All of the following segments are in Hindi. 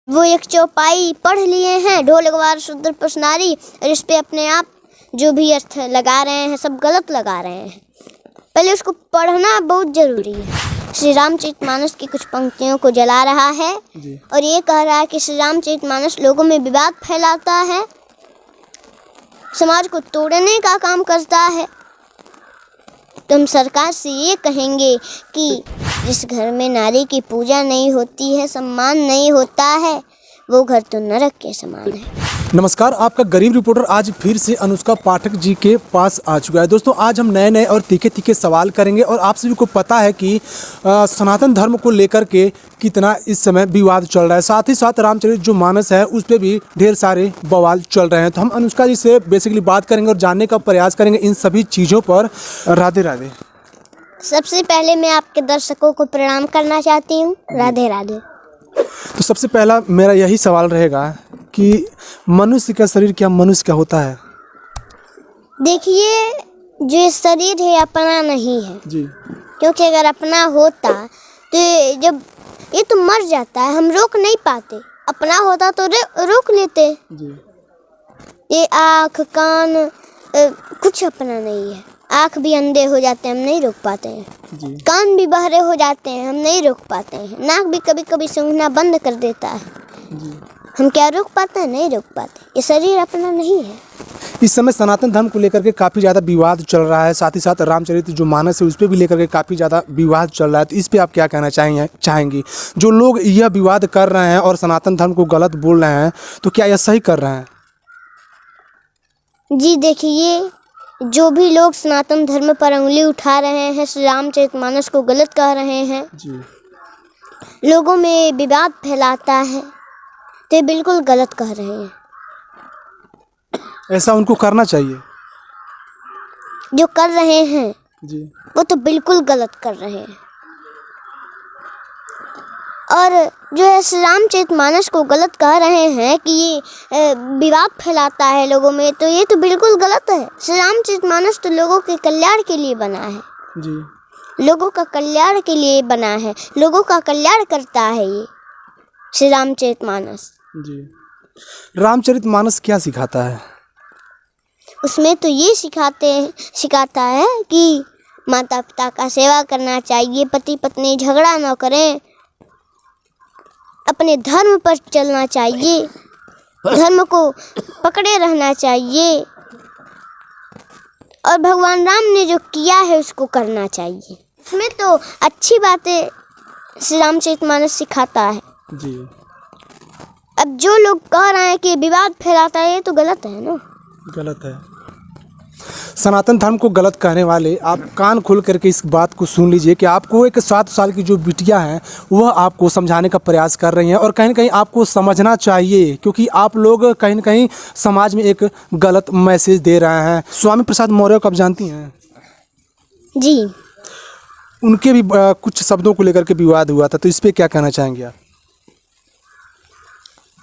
वो एक चौपाई पढ़ लिए हैं, ढोल गवार शूद्र पसनारी, और इस पे अपने आप जो भी अर्थ लगा रहे हैं सब गलत लगा रहे हैं। पहले उसको पढ़ना बहुत जरूरी है। श्री रामचरितमानस की कुछ पंक्तियों को जला रहा है और ये कह रहा है कि श्री रामचरितमानस लोगों में विवाद फैलाता है, समाज को तोड़ने का काम करता है। तो हम सरकार से ये कहेंगे कि जिस घर में नारी की पूजा नहीं होती है, सम्मान नहीं होता है, वो घर तो नरक के समान है। नमस्कार, आपका गरीब रिपोर्टर आज फिर से अनुष्का पाठक जी के पास आ चुका है। दोस्तों, आज हम नए नए और तीखे तीखे सवाल करेंगे और आप सभी को पता है कि सनातन धर्म को लेकर के कितना इस समय विवाद चल रहा है। साथ ही साथ रामचरित जो मानस है उस पर भी ढेर सारे बवाल चल रहे हैं। तो हम अनुष्का जी से बेसिकली बात करेंगे और जानने का प्रयास करेंगे इन सभी चीज़ों पर। राधे राधे। सबसे पहले मैं आपके दर्शकों को प्रणाम करना चाहती हूँ। राधे राधे। तो सबसे पहला मेरा यही सवाल रहेगा कि मनुष्य का शरीर क्या मनुष्य का होता है? देखिए, जो ये शरीर है अपना नहीं है जी। क्योंकि अगर अपना होता तो जब ये तो मर जाता है, हम रोक नहीं पाते। अपना होता तो रोक लेते जी। ये आँख कान कुछ अपना नहीं है। आँख भी अंधे हो जाते हैं, हम नहीं रोक पाते हैं। जी। कान भी बहरे हो जाते हैं, हम नहीं रोक पाते हैं। नाक भी कभी कभी सूंघना बंद कर देता है, जी। हम क्या रोक पाते हैं? नहीं रोक पाते। ये शरीर अपना नहीं है। इस समय सनातन धर्म को लेकर के काफ़ी ज़्यादा विवाद चल रहा है। साथ ही साथ रामचरित जो मानस है उस पर भी लेकर के काफ़ी ज़्यादा विवाद चल रहा है। तो इस पे आप क्या कहना चाहेंगी? जो लोग यह विवाद कर रहे हैं और सनातन धर्म को गलत बोल रहे हैं, तो क्या यह सही कर रहे हैं? जी देखिए, जो भी लोग सनातन धर्म पर उंगली उठा रहे हैं, श्री रामचरितमानस को गलत कह रहे हैं, जी। लोगों में विवाद फैलाता है, तो ये बिल्कुल गलत कह रहे हैं। ऐसा उनको करना चाहिए। जो कर रहे हैं जी। वो तो बिल्कुल गलत कर रहे हैं। और जो है श्री रामचरितमानस को गलत कह रहे हैं कि ये विवाद फैलाता है लोगों में, तो ये तो बिल्कुल गलत है। श्री रामचरितमानस तो लोगों के कल्याण के लिए बना है। जी। लोगों का कल्याण के लिए बना है, लोगों का कल्याण करता है ये श्री रामचरितमानस। जी। रामचरितमानस क्या सिखाता है? उसमें तो ये सिखाता है कि माता पिता का सेवा करना चाहिए, पति पत्नी झगड़ा न करें, अपने धर्म पर चलना चाहिए, धर्म को पकड़े रहना चाहिए, और भगवान राम ने जो किया है उसको करना चाहिए। इसमें तो अच्छी बातें श्री रामचरितमानस सिखाता है। जी। अब जो लोग कह रहे हैं कि विवाद फैलाता है, ये तो गलत है ना। गलत है। सनातन धर्म को गलत कहने वाले, आप कान खोल करके इस बात को सुन लीजिए कि आपको एक 7 साल की जो बिटिया है वह आपको समझाने का प्रयास कर रही हैं और कहीं ना कहीं आपको समझना चाहिए, क्योंकि आप लोग कहीं ना कहीं समाज में एक गलत मैसेज दे रहे हैं। स्वामी प्रसाद मौर्य को आप जानती हैं? जी। उनके भी कुछ शब्दों को लेकर के विवाद हुआ था, तो इस पर क्या कहना चाहेंगे आप?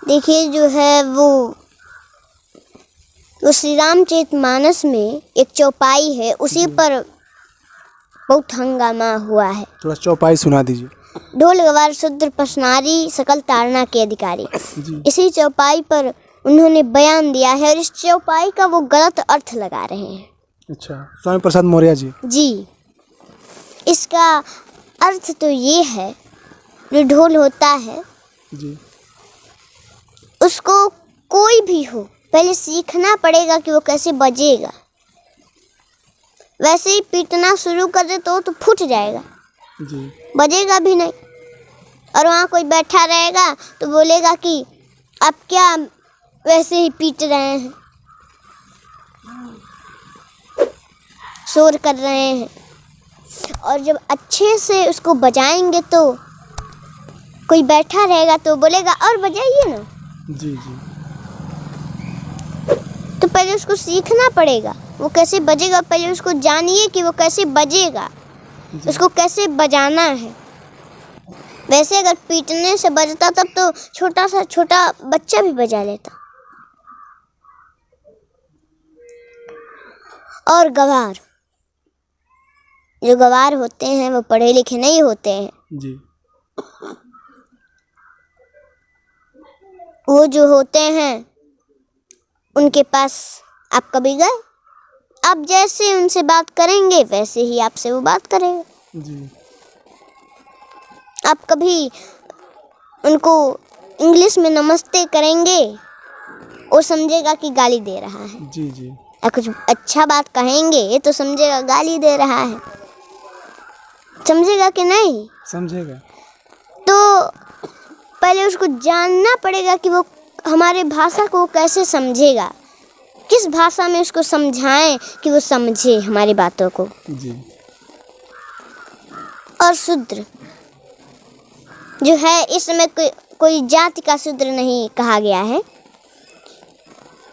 देखिए, जो है वो श्री रामचरितमानस में एक चौपाई है, उसी पर बहुत हंगामा हुआ है। थोड़ा चौपाई सुना दीजिए। ढोल गवार शूद्र पसनारी, सकल ताड़ना के अधिकारी। इसी चौपाई पर उन्होंने बयान दिया है और इस चौपाई का वो गलत अर्थ लगा रहे हैं। अच्छा, स्वामी प्रसाद मौर्य जी। जी। इसका अर्थ तो ये है, जो ढोल होता है जी। उसको कोई भी हो पहले सीखना पड़ेगा कि वो कैसे बजेगा। वैसे ही पीटना शुरू कर दे तो फूट जाएगा। जी। बजेगा भी नहीं। और वहाँ कोई बैठा रहेगा तो बोलेगा कि आप क्या वैसे ही पीट रहे हैं, शोर कर रहे हैं। और जब अच्छे से उसको बजाएंगे तो कोई बैठा रहेगा तो बोलेगा और बजाइए ना। जी। जी। तो पहले उसको सीखना पड़ेगा वो कैसे बजेगा। पहले उसको जानिए कि वो कैसे बजेगा, उसको कैसे बजाना है। वैसे अगर पीटने से बजता तब तो छोटा बच्चा भी बजा लेता। और गवार, जो गवार होते हैं वो पढ़े लिखे नहीं होते हैं। जी। वो जो होते हैं उनके पास आप कभी गए? आप जैसे उनसे बात करेंगे वैसे ही आपसे वो बात करेंगे। जी आप कभी उनको इंग्लिश में नमस्ते करेंगे, वो समझेगा कि गाली दे रहा है। जी जी या कुछ अच्छा बात कहेंगे तो समझेगा गाली दे रहा है। समझेगा कि नहीं? समझेगा। तो पहले उसको जानना पड़ेगा कि वो हमारे भाषा को कैसे समझेगा, किस भाषा में उसको समझाएं कि वो समझे हमारी बातों को। जी और शूद्र जो है, इसमें कोई जाति का शूद्र नहीं कहा गया है।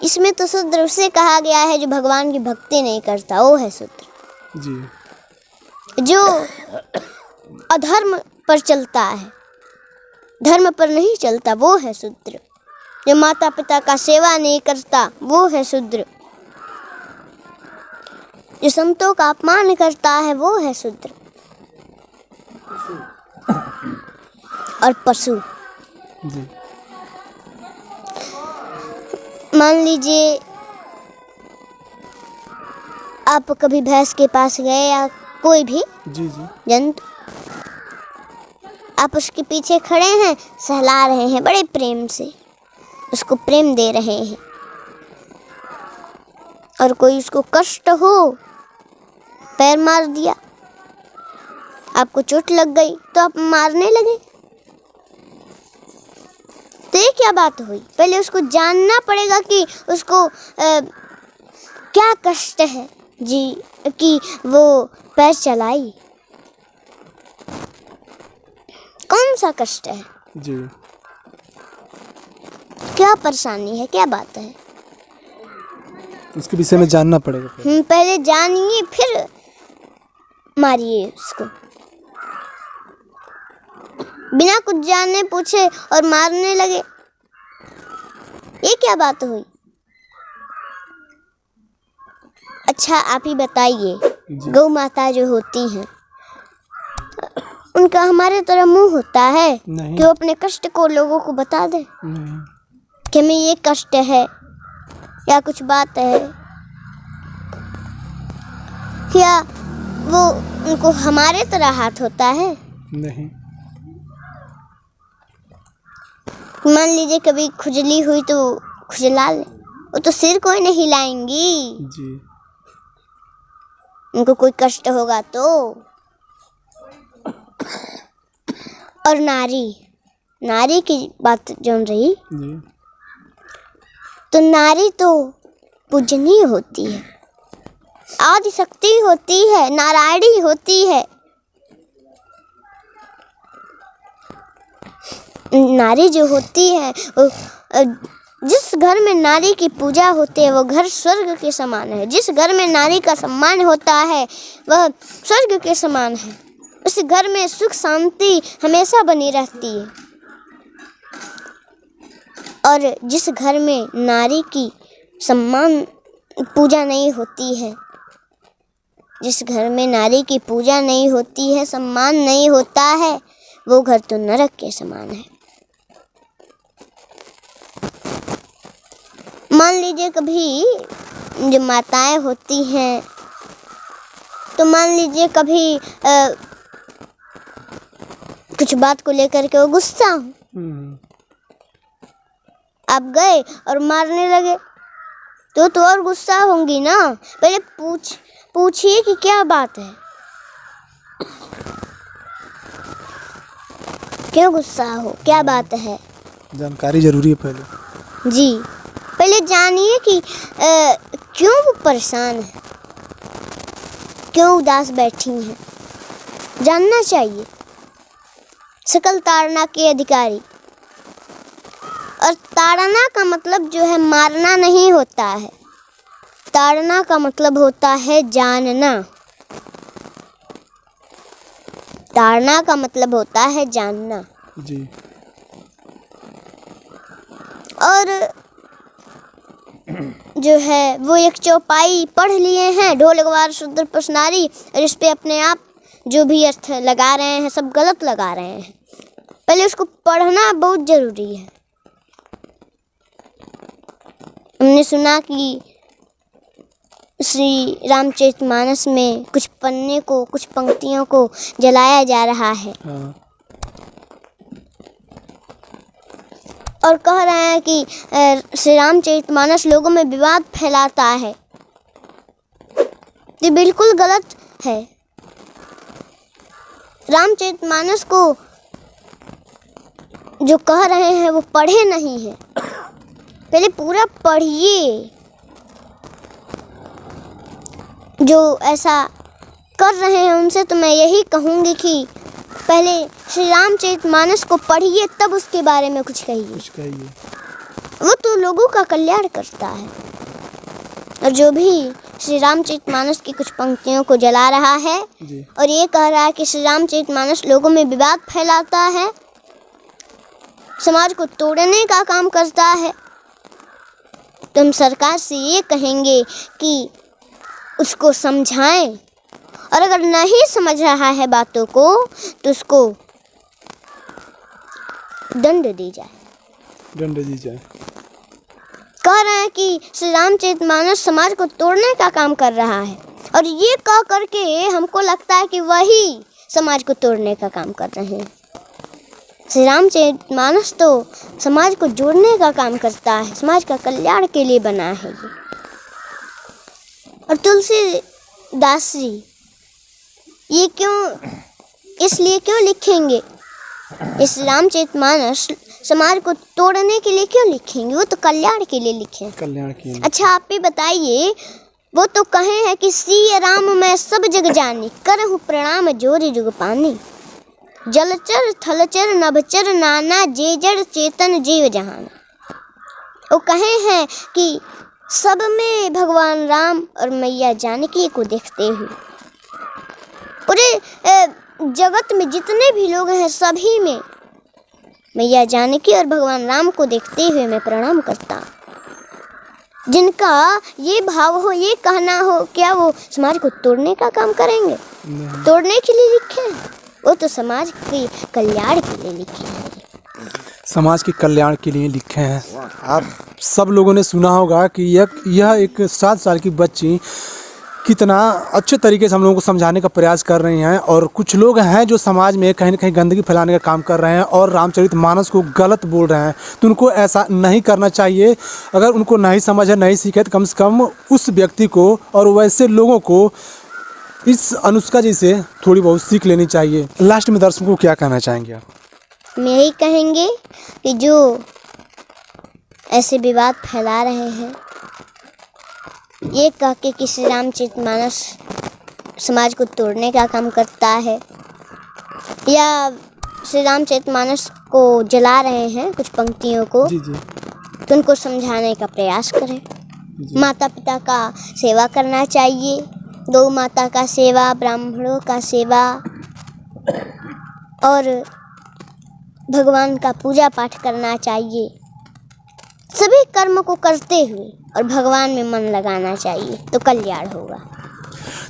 इसमें तो शूद्र उसे कहा गया है जो भगवान की भक्ति नहीं करता, वो है शूद्र। जी जो अधर्म पर चलता है, धर्म पर नहीं चलता, वो है शूद्र। जो माता पिता का सेवा नहीं करता, वो है शूद्र। जो संतों का अपमान करता है, वो है शूद्र। और पशु, जी मान लीजिए आप कभी भैंस के पास गए या कोई भी जी जी जंतु, आप उसके पीछे खड़े हैं, सहला रहे हैं, बड़े प्रेम से उसको प्रेम दे रहे हैं, और कोई उसको कष्ट हो, पैर मार दिया, आपको चोट लग गई तो आप मारने लगे। तो ये क्या बात हुई? पहले उसको जानना पड़ेगा कि उसको क्या कष्ट है जी कि वो पैर चलाई, कौन सा कष्ट है, जी क्या परेशानी है, क्या बात है। उसके विषय में जानना पड़ेगा पहले। पहले जानिए फिर मारिए उसको। बिना कुछ जाने पूछे और मारने लगे, ये क्या बात हुई? अच्छा आप ही बताइए, गौ माता जो होती हैं उनका हमारे तरह मुंह होता है नहीं। कि वो अपने कष्ट को लोगों को बता दे नहीं कि हमें ये कष्ट है या कुछ बात है, या वो उनको हमारे तरह हाथ होता है? नहीं मान लीजिए कभी खुजली हुई तो खुजला ले, वो तो सिर कोई नहीं हिलाएंगी। जी उनको कोई कष्ट होगा तो। और नारी की बात जो रही, जी तो नारी तो पूजनीय होती है, आदि शक्ति होती है, नारायणी होती है। नारी जो होती है, जिस घर में नारी की पूजा होती है वो घर स्वर्ग के समान है। जिस घर में नारी का सम्मान होता है वह स्वर्ग के समान है। उस घर में सुख शांति हमेशा बनी रहती है। और जिस घर में नारी की सम्मान पूजा नहीं होती है, जिस घर में नारी की पूजा नहीं होती है, सम्मान नहीं होता है, वो घर तो नरक के समान है। मान लीजिए कभी जो माताएं होती हैं, तो मान लीजिए कभी कुछ बात को लेकर के वो गुस्सा हो, आप गए और मारने लगे तो और गुस्सा होंगी ना। पहले पूछिए कि क्या बात है, क्यों गुस्सा हो, क्या बात है। जानकारी जरूरी है पहले। जी पहले जानिए कि क्यों वो परेशान है, क्यों उदास बैठी हैं, जानना चाहिए। सकल ताड़ना के अधिकारी। और ताड़ना का मतलब जो है मारना नहीं होता है, ताड़ना का मतलब होता है जानना। ताड़ना का मतलब होता है जानना। जी और जो है वो एक चौपाई पढ़ लिए हैं, ढोल गवार शूद्र पसनारी, और इस पे अपने आप जो भी अर्थ लगा रहे हैं सब गलत लगा रहे हैं। पहले उसको पढ़ना बहुत ज़रूरी है। मैंने सुना कि श्री रामचरितमानस में कुछ पन्ने को, कुछ पंक्तियों को जलाया जा रहा है। हाँ। और कह रहे हैं कि श्री रामचरितमानस लोगों में विवाद फैलाता है। ये बिल्कुल गलत है। रामचरितमानस को जो कह रहे हैं वो पढ़े नहीं हैं। पहले पूरा पढ़िए। जो ऐसा कर रहे हैं उनसे तो मैं यही कहूँगी कि पहले श्री रामचरितमानस को पढ़िए, तब उसके बारे में कुछ कहिए। वो तो लोगों का कल्याण करता है। और जो भी श्री रामचरितमानस की कुछ पंक्तियों को जला रहा है और ये कह रहा है कि श्री रामचरितमानस लोगों में विवाद फैलाता है, समाज को तोड़ने का काम करता है, तो हम सरकार से ये कहेंगे कि उसको समझाएं, और अगर नहीं समझ रहा है बातों को तो उसको दंड दी जाए। कह रहे हैं कि श्री रामचरितमानस समाज को तोड़ने का काम कर रहा है, और ये कह करके हमको लगता है कि वही समाज को तोड़ने का काम कर रहे हैं। श्री रामचरितमानस तो समाज को जोड़ने का काम करता है, समाज का कल्याण के लिए बना है ये। और तुलसीदास जी ये इसलिए क्यों लिखेंगे? इस रामचरितमानस समाज को तोड़ने के लिए क्यों लिखेंगे? वो तो कल्याण के लिए लिखे। कल्याण के लिए। अच्छा, आप ही बताइए, वो तो कहे हैं कि सिय राम मैं सब जग जानी, करहूँ प्रणाम जोरि जुग पानी, जलचर थलचर नभचर नाना, जे जड़ चेतन जीव जहान। वो कहे हैं कि सब में भगवान राम और मैया जानकी को देखते हुए, पूरे जगत में जितने भी लोग हैं सभी में मैया जानकी और भगवान राम को देखते हुए मैं प्रणाम करता हूँ। जिनका ये भाव हो, ये कहना हो, क्या वो समाज को तोड़ने का काम करेंगे? तोड़ने के लिए लिखे हैं? वो तो समाज के कल्याण के लिए लिखे हैं। समाज के कल्याण के लिए लिखे हैं। आप सब लोगों ने सुना होगा कि यह एक 7 साल की बच्ची कितना अच्छे तरीके से हम लोगों को समझाने का प्रयास कर रही हैं, और कुछ लोग हैं जो समाज में कहीं ना कहीं गंदगी फैलाने का काम कर रहे हैं और रामचरितमानस को गलत बोल रहे हैं। तो उनको ऐसा नहीं करना चाहिए। अगर उनको नहीं समझ है, नहीं सीखे, तो कम से कम उस व्यक्ति को और वैसे लोगों को इस अनुष्का जी से थोड़ी बहुत सीख लेनी चाहिए। लास्ट में दर्शकों को क्या कहना चाहेंगे आप? मैं यही कहेंगे कि जो ऐसे विवाद फैला रहे हैं, ये कह के कि श्री रामचरितमानस समाज को तोड़ने का काम करता है, या श्री रामचरितमानस को जला रहे हैं कुछ पंक्तियों को, तो उनको समझाने का प्रयास करें। माता पिता का सेवा करना चाहिए, गौ माता का सेवा, ब्राह्मणों का सेवा और भगवान का पूजा पाठ करना चाहिए। सभी कर्म को करते हुए और भगवान में मन लगाना चाहिए, तो कल्याण होगा।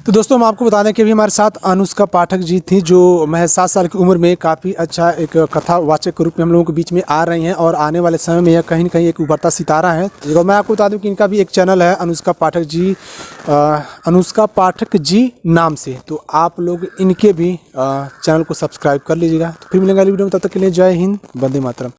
तो दोस्तों, हम आपको बता दें कि अभी हमारे साथ अनुष्का पाठक जी थी, जो महज 7 साल की उम्र में काफ़ी अच्छा एक कथावाचक के रूप में हम लोगों के बीच में आ रही हैं, और आने वाले समय में यह कहीं ना कहीं एक उभरता सितारा है। और मैं आपको बता दूं कि इनका भी एक चैनल है अनुष्का पाठक जी नाम से, तो आप लोग इनके भी चैनल को सब्सक्राइब कर लीजिएगा। तो फिर मिलेंगे अगली वीडियो में, तब तक के लिए जय हिंद, वंदे मातरम।